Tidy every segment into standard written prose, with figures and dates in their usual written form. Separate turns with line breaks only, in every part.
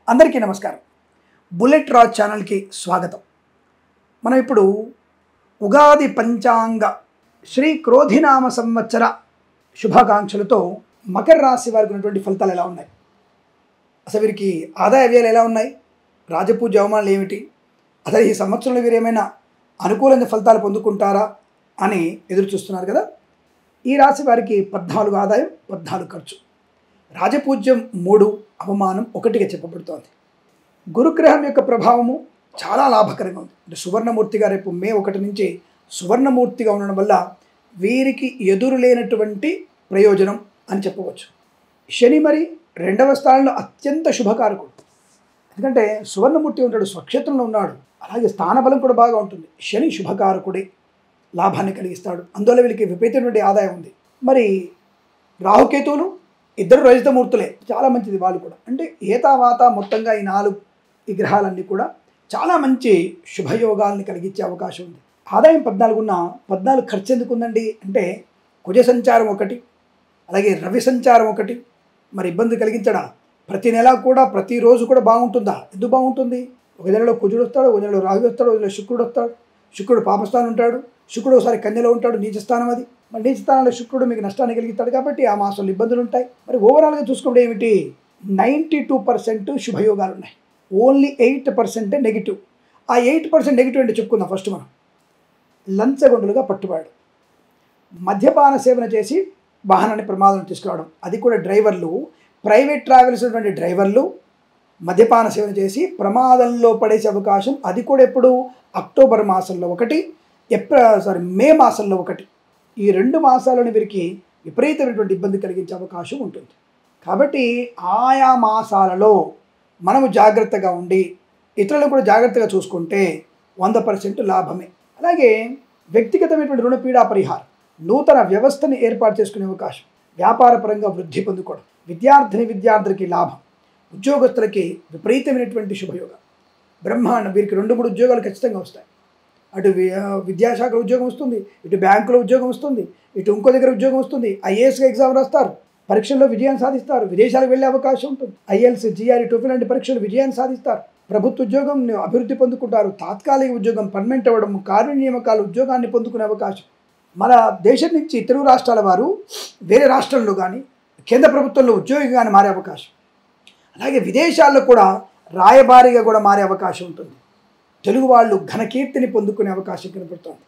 అందరికీ నమస్కారం. బుల్లెట్ రాజ్ ఛానల్కి స్వాగతం. మనం ఇప్పుడు ఉగాది పంచాంగ శ్రీ క్రోధినామ సంవత్సర శుభాకాంక్షలతో మకర రాశి వారికి ఉన్నటువంటి ఫలితాలు ఎలా ఉన్నాయి, అసలు వీరికి ఆదాయ వ్యయాలు ఎలా ఉన్నాయి, రాజపూజ అవమానాలు ఏమిటి, అసలు ఈ సంవత్సరంలో వీరు ఏమైనా అనుకూలమైన ఫలితాలు పొందుకుంటారా అని ఎదురు చూస్తున్నారు కదా. ఈ రాశి వారికి 14 ఆదాయం 14 ఖర్చు, రాజపూజ్యం 3, అవమానం 1గా చెప్పబడుతోంది. గురుగ్రహం యొక్క ప్రభావము చాలా లాభకరంగా ఉంది. అంటే సువర్ణమూర్తిగా రేపు మే 1 నుంచి సువర్ణమూర్తిగా ఉండడం వల్ల వీరికి ఎదురు లేనటువంటి ప్రయోజనం అని చెప్పవచ్చు. శని మరి 2వ స్థానంలో అత్యంత శుభకారకుడు. ఎందుకంటే సువర్ణమూర్తి ఉంటాడు, స్వక్షేత్రంలో ఉన్నాడు, అలాగే స్థానబలం కూడా బాగా ఉంటుంది. శని శుభకారకుడే, లాభాన్ని కలిగిస్తాడు. అందువల్ల వీళ్ళకి విపరీతమైనటువంటి ఆదాయం ఉంది. మరి రాహుకేతువులు ఇద్దరు రజితమూర్తులే, చాలా మంచిది వాళ్ళు కూడా. అంటే ఏతావాత మొత్తంగా ఈ గ్రహాలన్నీ కూడా చాలా మంచి శుభయోగాల్ని కలిగించే అవకాశం ఉంది. ఆదాయం 14 ఉన్న 14 ఖర్చు ఎందుకు ఉందండి అంటే కుజ సంచారం 1, అలాగే రవి సంచారం 1. మరి ఇబ్బంది కలిగించడా? ప్రతి నెల కూడా ప్రతిరోజు కూడా బాగుంటుందా? ఎందుకు బాగుంటుంది? ఒక నెలలో కుజుడు వస్తాడు, ఒక నెలలో రాహు వస్తాడు, ఒక నెలలో శుక్రుడు వస్తాడు. శుక్రుడు పాపస్థానం ఉంటాడు, శుక్రుడు ఒకసారి కన్యలో ఉంటాడు, నీచస్థానం అది. మరి నీచస్థానంలో శుక్రుడు మీకు నష్టాన్ని కలిగిస్తాడు కాబట్టి ఆ మాసంలో ఇబ్బందులు ఉంటాయి. మరి ఓవరాల్గా చూసుకుంటే ఏమిటి, 92% శుభయోగాలు ఉన్నాయి, ఓన్లీ 8% నెగిటివ్. ఆ 8% నెగిటివ్ అంటే చెప్పుకుందాం. ఫస్ట్ మనం లంచగొండులుగా పట్టుబడాడు, మద్యపాన సేవన చేసి వాహనాన్ని ప్రమాదం తీసుకురావడం, అది కూడా డ్రైవర్లు, ప్రైవేట్ ట్రావెల్స్ ఉన్నటువంటి డ్రైవర్లు మద్యపాన సేవన చేసి ప్రమాదంలో పడేసే అవకాశం. అది కూడా ఎప్పుడు అక్టోబర్ మాసంలో 1, మే మాసంలో 1. ఈ 2 మాసాలను వీరికి విపరీతమైనటువంటి ఇబ్బంది కలిగించే అవకాశం ఉంటుంది. కాబట్టి ఆయా మాసాలలో మనము జాగ్రత్తగా ఉండి ఇతరులను కూడా జాగ్రత్తగా చూసుకుంటే 100% లాభమే. అలాగే వ్యక్తిగతమైనటువంటి రుణపీడా పరిహారం, నూతన వ్యవస్థని ఏర్పాటు చేసుకునే అవకాశం, వ్యాపారపరంగా వృద్ధి పొందుకోవడం, విద్యార్థులకి లాభం, ఉద్యోగస్తులకి విపరీతమైనటువంటి శుభయోగం. బ్రహ్మాండం. వీరికి 2-3 ఉద్యోగాలు ఖచ్చితంగా వస్తాయి. అటు విద్యాశాఖలో ఉద్యోగం వస్తుంది, ఇటు బ్యాంకులో ఉద్యోగం వస్తుంది, ఇటు ఇంకో దగ్గర ఉద్యోగం వస్తుంది. ఐఏఎస్గా ఎగ్జామ్ రాస్తారు, పరీక్షల్లో విజయాన్ని సాధిస్తారు, విదేశాలకు వెళ్ళే అవకాశం ఉంటుంది. ఐఎల్స్, జిఆర్ఈ, టోఫెల్ లాంటి పరీక్షలు విజయాన్ని సాధిస్తారు, ప్రభుత్వ ఉద్యోగం అభివృద్ధి పొందుకుంటారు, తాత్కాలిక ఉద్యోగం పర్మనెంట్ అవ్వడం, కార్మిక నియామకాలు ఉద్యోగాన్ని పొందుకునే అవకాశం. మన దేశం నుంచి తెలుగు రాష్ట్రాల వారు వేరే రాష్ట్రంలో కానీ కేంద్ర ప్రభుత్వంలో ఉద్యోగిగానే మారే అవకాశం, అలాగే విదేశాల్లో కూడా రాయబారిగా కూడా మారే అవకాశం ఉంటుంది. తెలుగు వాళ్ళు ఘనకీర్తిని పొందుకునే అవకాశం కనబడుతోంది.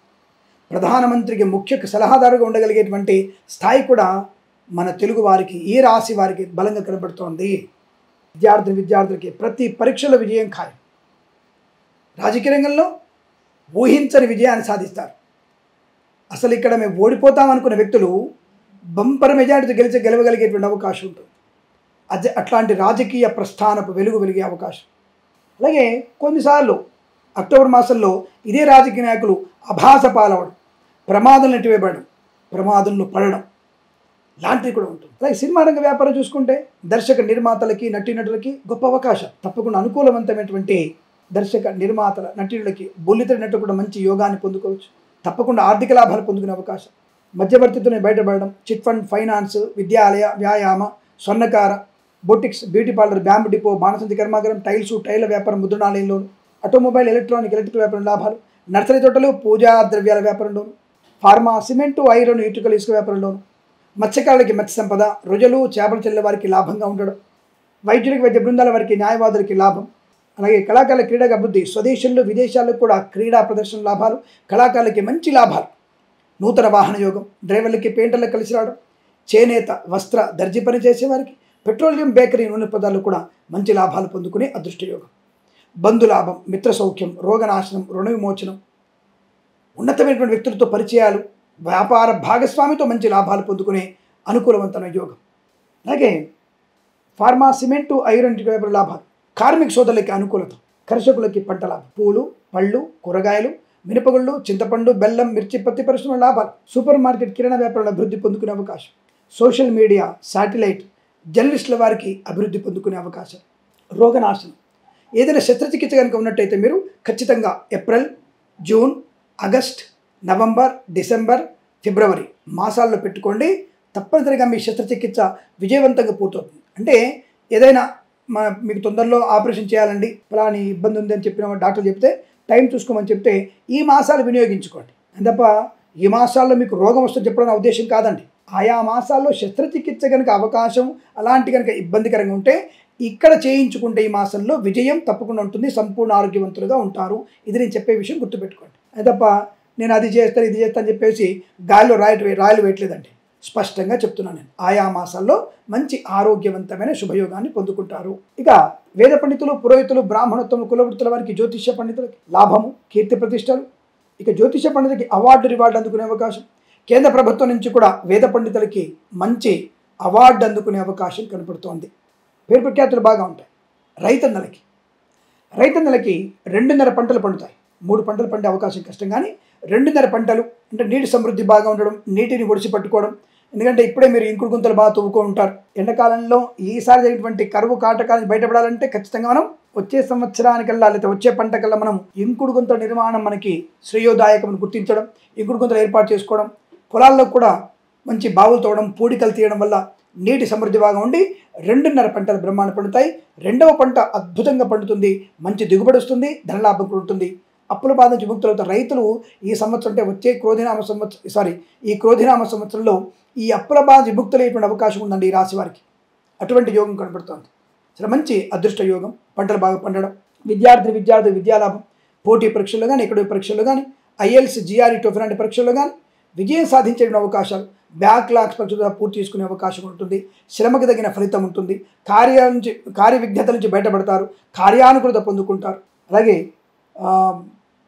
ప్రధానమంత్రికి ముఖ్య సలహాదారుగా ఉండగలిగేటువంటి స్థాయి కూడా మన తెలుగు వారికి, ఈ రాశి వారికి బలంగా కనబడుతోంది. విద్యార్థులకి ప్రతి పరీక్షలో విజయం ఖాయం. రాజకీయ రంగంలో ఊహించని విజయాన్ని సాధిస్తారు. అసలు ఇక్కడ మేము ఓడిపోతాం అనుకున్న వ్యక్తులు బంపర్ మెజారిటీతో గెలవగలిగేటువంటి అవకాశం ఉంటుంది. అట్లాంటి రాజకీయ ప్రస్థానపు వెలిగే అవకాశం. అలాగే కొన్నిసార్లు అక్టోబర్ మాసంలో ఇదే రాజకీయ నాయకులు అభాస పాలవడం, ప్రమాదంలో నెట్టివేయబడడం, ప్రమాదంలో పడడం లాంటివి కూడా ఉంటుంది. అలాగే సినిమా రంగ వ్యాపారం చూసుకుంటే దర్శక నిర్మాతలకి, నటీనటులకి గొప్ప అవకాశం. తప్పకుండా అనుకూలవంతమైనటువంటి దర్శక నిర్మాతల, నటీనులకి బుల్లితెర నటు కూడా మంచి యోగాన్ని పొందుకోవచ్చు. తప్పకుండా ఆర్థిక లాభాలు పొందుకునే అవకాశం. మధ్యవర్తితోనే బయటపడడం, చిట్ ఫండ్, ఫైనాన్స్, విద్యాలయ, వ్యాయామ, స్వర్ణకార, boutiques, beauty parlour, bamboo depot, బాణసంచి కర్మాగారం, టైల వ్యాపారం, ముద్రణాలయంలోను, ఆటోమొబైల్, ఎలక్ట్రికల్ వ్యాపారం లాభాలు, నర్సరీ తోటలు, పూజా ద్రవ్యాల వ్యాపారంలోను, ఫార్మా, సిమెంటు, ఐరన్, ఇటుకలు, ఇసుక వ్యాపారంలోను, మత్స్యకారులకి మత్స్య సంపద, రొయ్యలు, చేపలు చెల్లె వారికి లాభంగా ఉండడం, వైద్యులకి, వైద్య బృందాల వారికి, న్యాయవాదులకి లాభం. అలాగే కళాకారుల క్రీడగా అభివృద్ధి, స్వదేశంలో విదేశాల్లో కూడా క్రీడా ప్రదర్శన లాభాలు, కళాకారులకి మంచి లాభాలు, నూతన వాహన యోగం, డ్రైవర్లకి, పెయింటర్లకు కలిసి రావడం, చేనేత, వస్త్ర, దర్జీ పని చేసేవారికి, పెట్రోలియం, బేకరీ, నూనె పదార్థాలు కూడా మంచి లాభాలు పొందుకునే అదృష్టయోగం. బంధులాభం, మిత్ర సౌఖ్యం, రోగనాశనం, రుణ విమోచనం, ఉన్నతమైనటువంటి వ్యక్తులతో పరిచయాలు, వ్యాపార భాగస్వామితో మంచి లాభాలు పొందుకునే అనుకూలవంతమైన యోగం. అలాగే ఫార్మా, సిమెంటు, ఐరన్, వ్యాపార లాభాలు, కార్మిక సోదరులకి అనుకూలత, కర్షకులకి పంట లాభం, పూలు, పళ్ళు, కూరగాయలు, మినపగుళ్ళు, చింతపండు, బెల్లం, మిర్చి, పత్తి పరిశ్రమ లాభాలు, సూపర్ మార్కెట్, కిరాణా వ్యాపారాల అభివృద్ధి పొందుకునే అవకాశం, సోషల్ మీడియా, శాటిలైట్, జర్నలిస్టుల వారికి అభివృద్ధి పొందుకునే అవకాశం, రోగనాశనం. ఏదైనా శస్త్రచికిత్స కనుక ఉన్నట్టయితే మీరు ఖచ్చితంగా April, June, August, November, December, February మాసాల్లో పెట్టుకోండి. తప్పనిసరిగా మీ శస్త్రచికిత్స విజయవంతంగా పూర్తవుతుంది. అంటే ఏదైనా మీకు తొందరలో ఆపరేషన్ చేయాలండి, ఫలాని ఇబ్బంది ఉంది అని చెప్పిన డాక్టర్ చెప్తే టైం చూసుకోమని చెప్తే ఈ మాసాలు వినియోగించుకోండి. తప్ప ఈ మాసాల్లో మీకు రోగం వస్తుంది చెప్పడం నా ఉద్దేశం కాదండి. ఆయా మాసాల్లో శస్త్రచికిత్స కనుక అవకాశం అలాంటి కనుక ఇబ్బందికరంగా ఉంటే ఇక్కడ చేయించుకుంటే ఈ మాసంలో విజయం తప్పకుండా ఉంటుంది, సంపూర్ణ ఆరోగ్యవంతులుగా ఉంటారు. ఇది నేను చెప్పే విషయం గుర్తుపెట్టుకోండి. తప్ప నేను అది చేస్తాను ఇది చేస్తాను అని చెప్పేసి గాలిలో రాయలు వేయట్లేదండి. స్పష్టంగా చెప్తున్నాను నేను. ఆయా మాసాల్లో మంచి ఆరోగ్యవంతమైన శుభయోగాన్ని పొందుకుంటారు. ఇక వేద పండితులు, పురోహితులు, బ్రాహ్మణోత్తములు, కులవృత్తుల వారికి, జ్యోతిష్య పండితులకి లాభము, కీర్తి ప్రతిష్టలు. ఇక జ్యోతిష్య పండితులకి రివార్డు అందుకునే అవకాశం. కేంద్ర ప్రభుత్వం నుంచి కూడా వేద పండితులకి మంచి అవార్డు అందుకునే అవకాశం కనపడుతోంది. పేరు ప్రఖ్యాతులు బాగా ఉంటాయి. రైతన్నలకి 2.5 పంటలు పండుతాయి. 3 పంటలు పండే అవకాశం కష్టం, కానీ 2.5 పంటలు అంటే నీటి సమృద్ధి బాగా ఉండడం, నీటిని ఒడిసి పట్టుకోవడం. ఎందుకంటే ఇప్పుడే మీరు ఇంకుడు గుంతలు బాగా తవ్వుకో ఉంటారు. ఎండాకాలంలో ఈసారి జరిగినటువంటి కరువు కాటకాలను బయటపడాలంటే ఖచ్చితంగా మనం వచ్చే సంవత్సరానికల్లా లేదా వచ్చే పంటకల్లా మనం ఇంకుడు గుంతల నిర్మాణం మనకి శ్రేయోదాయకమని గుర్తించడం, ఇంకుడు గుంతలు ఏర్పాటు చేసుకోవడం, పొలాల్లో కూడా మంచి బావులు తోవడం, పూడికలు తీయడం వల్ల నీటి సమృద్ధి బాగా ఉండి 2.5 పంటలు బ్రహ్మాండ పండుతాయి. 2వ పంట అద్భుతంగా పండుతుంది, మంచి దిగుబడి వస్తుంది, ధనలాభం కూడా ఉంటుంది. అప్పుల బాధ నుంచి విముక్తులవుతారు రైతులు. ఈ సంవత్సరం అంటే వచ్చే ఈ క్రోధినామ సంవత్సరంలో ఈ అప్పుల బాధ విముక్తులయ్యేటువంటి అవకాశం ఉందండి ఈ రాశి వారికి. అటువంటి యోగం కనబడుతోంది. చాలా మంచి అదృష్ట యోగం, పంటలు బాగా పండడం, విద్యార్థి విద్యాలాభం, పోటీ పరీక్షల్లో కానీ, ఎక్కడో పరీక్షల్లో కానీ, IELTS, GRE, TOEFL లాంటి పరీక్షల్లో కానీ విజయం సాధించే అవకాశాలు, బ్యాక్లాగ్స్ పరీక్షలు పూర్తి చేసుకునే అవకాశం ఉంటుంది. శ్రమకు తగిన ఫలితం ఉంటుంది. కార్య విఘ్నత నుంచి బయటపడతారు, కార్యానుకూలత పొందుకుంటారు. అలాగే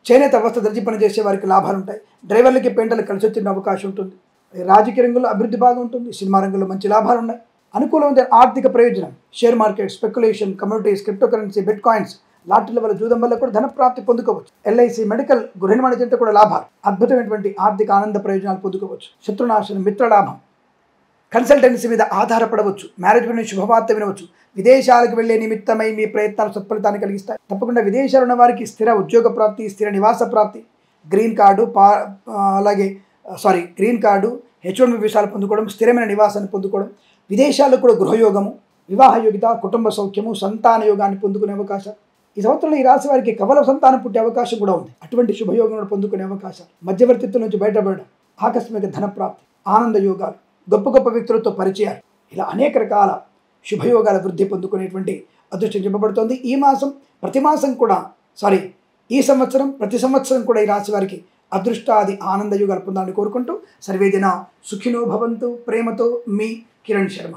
చేనేత వస్త్ర దర్జీ పని చేసే వారికి లాభాలు ఉంటాయి. డ్రైవర్లకి పెయింటర్లకు కలిసి వచ్చిన అవకాశం ఉంటుంది. రాజకీయ రంగంలో అభివృద్ధి బాగా ఉంటుంది. సినిమా రంగంలో మంచి లాభాలు ఉన్నాయి. అనుకూలమైన ఆర్థిక ప్రయోజనం, share market, speculation, communities, cryptocurrency, bitcoins, లాటరీల వల్ల, జూదం వల్ల కూడా ధన ప్రాప్తి పొందుకోవచ్చు. LIC, మెడికల్, గృహ నిర్మాణ కూడా లాభాలు, అద్భుతమైనటువంటి ఆర్థిక ఆనంద ప్రయోజనాలు పొందుకోవచ్చు. శత్రునాశనం, మిత్రలాభం, కన్సల్టెన్సీ మీద ఆధారపడవచ్చు, మ్యారేజ్ గురించి శుభవార్త వినవచ్చు, విదేశాలకు వెళ్లే నిమిత్తమై మీ ప్రయత్నాలు సత్ఫలితాన్ని కలిగిస్తాయి. తప్పకుండా విదేశాలు ఉన్న వారికి స్థిర ఉద్యోగ ప్రాప్తి, స్థిర నివాస ప్రాప్తి, గ్రీన్ కార్డు, H1B వీసాలు పొందుకోవడం, స్థిరమైన నివాసాన్ని పొందుకోవడం, విదేశాల్లో కూడా గృహయోగము, వివాహ యోగిత, కుటుంబ సౌఖ్యము, సంతాన యోగాన్ని పొందుకునే అవకాశం. ఈ సంవత్సరంలో ఈ రాశి వారికి కవల సంతానం పుట్టే అవకాశం కూడా ఉంది. అటువంటి శుభయోగం పొందుకునే అవకాశం, మధ్యవర్తిత్వం నుంచి బయటపడడం, ఆకస్మిక ధన ప్రాప్తి, ఆనంద యోగాలు, గొప్ప గొప్ప వ్యక్తులతో పరిచయాలు, ఇలా అనేక రకాల శుభయోగాల వృద్ధి పొందుకునేటువంటి అదృష్టం చెప్పబడుతోంది. ఈ సంవత్సరం ప్రతి సంవత్సరం కూడా ఈ రాశి వారికి అదృష్టాది ఆనంద యోగాలు పొందాలని కోరుకుంటూ సర్వేజన సుఖినో భవంతు. ప్రేమతో మీ కిరణ్ శర్మ.